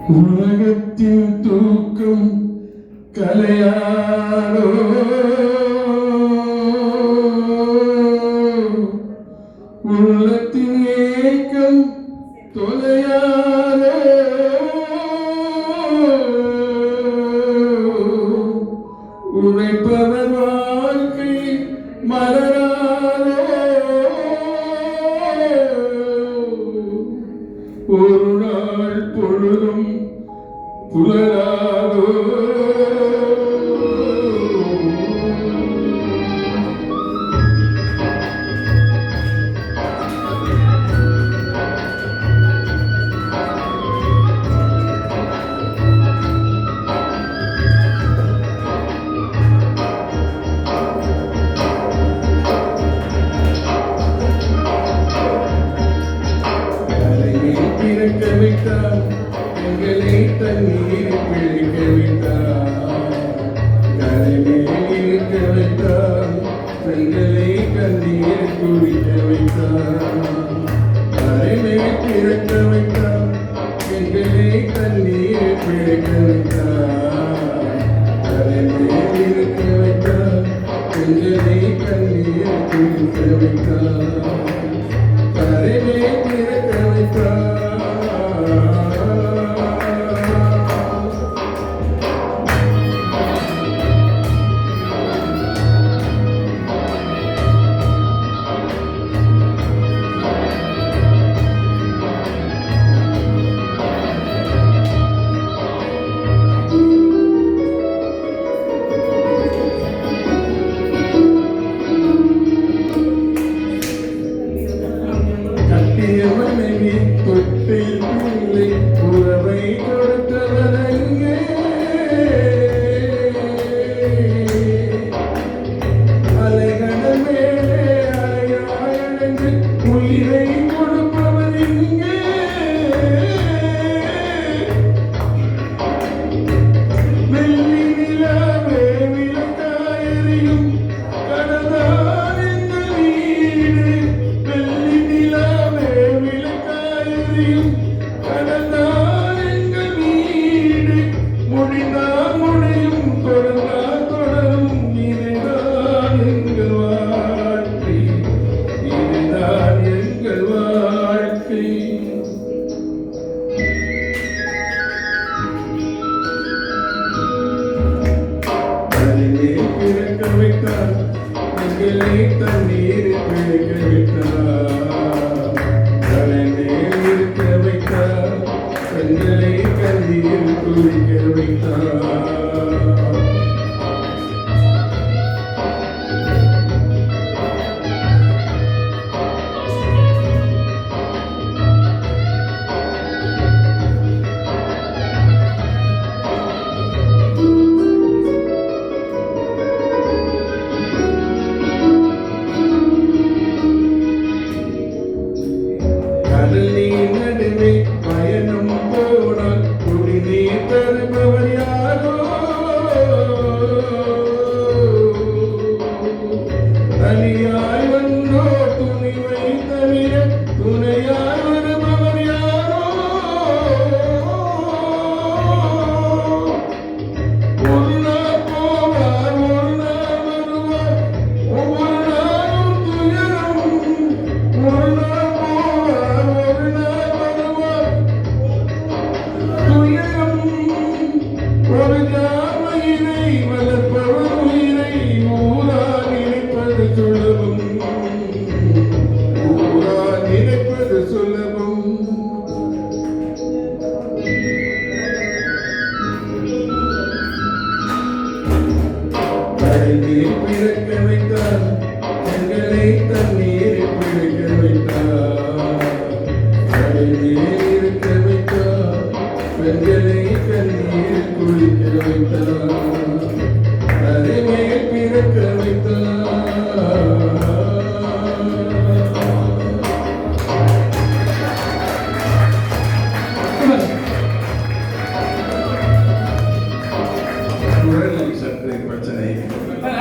உலகத்தின் தூக்கம் கலையாரோ உள்ளத்தின் ஏக்கம் தொலையாரோ உழைப்பவர் வாழ்க்கை மலராரோ ஒரு நாள் பொழுதும் புலராதோ பிறக்க வைத்தார் எங்களை தண்ணீர் பிழைக்க வைத்தார் கரைமேல் இருக்க வைத்தார் பெண்களை கண்ணீர் குடிக்க வைத்தார் கரைமேல் பிறக்க வைத்தார் எங்களை தண்ணீர் பிழைக்க வைத்தார் கரைமேல் இருக்க வைத்தார் பெண்களை கண்ணீர் குடிக்க வைத்தார் கரைமேல் பிறக்க வைத்தார் உறவை கொடுத்தவரங்கே அலைகடல் மேலே அலையாழந்து உயிரை கொடுப்பவர் இங்கே வெள்ளி நிலாவே விளக்காயறியும் கடந்தான் எங்கள் வீடு வெள்ளி நிலாவே விளக்காயறியும் கடந்தான் எங்கள் வீடு முடிந்தால் முடியும் தொடர்ந்தால் தொடரும் இதுதான் எங்கள் வாழ்க்கை இதுதான் எங்கள் வாழ்க்கை தண்ணீர் பிறக்க வைத்தார் எங்களை தண்ணீர் பிழைக்க வைத்தார் தலைமேல் இருக்க வைத்தார் பெண்களை கண்ணீர் குளிக்க வைத்தார் கடல் நீர் நடுவே பயணம் போனால் குடிநீர் தருபவர் யாரோ தனியாய் வந்தோ துணிவை தவிர துணையாய் வருபவர் யாரோ ஒரு நாள் போவார் ஒரு நாள் வருவார் ஒவ்வொரு நாளும் துயரம் ஒரு நாள் ஒரு ஜாமையினை வளர்ப்பவர் உயிரை ஊரால் நினைப்பது சுலபம் ஊரால் நினைப்பது சுலபம் தண்ணீர் பிறக்க வைத்தார் எங்களை தண்ணீர் பிழைக்க வைத்தார் கரைமேல் இருக்க வைத்தார் பெண்களை கண்ணீர் குளிக்க வைத்தார் கரைமேல் பிறக்க வைத்தார்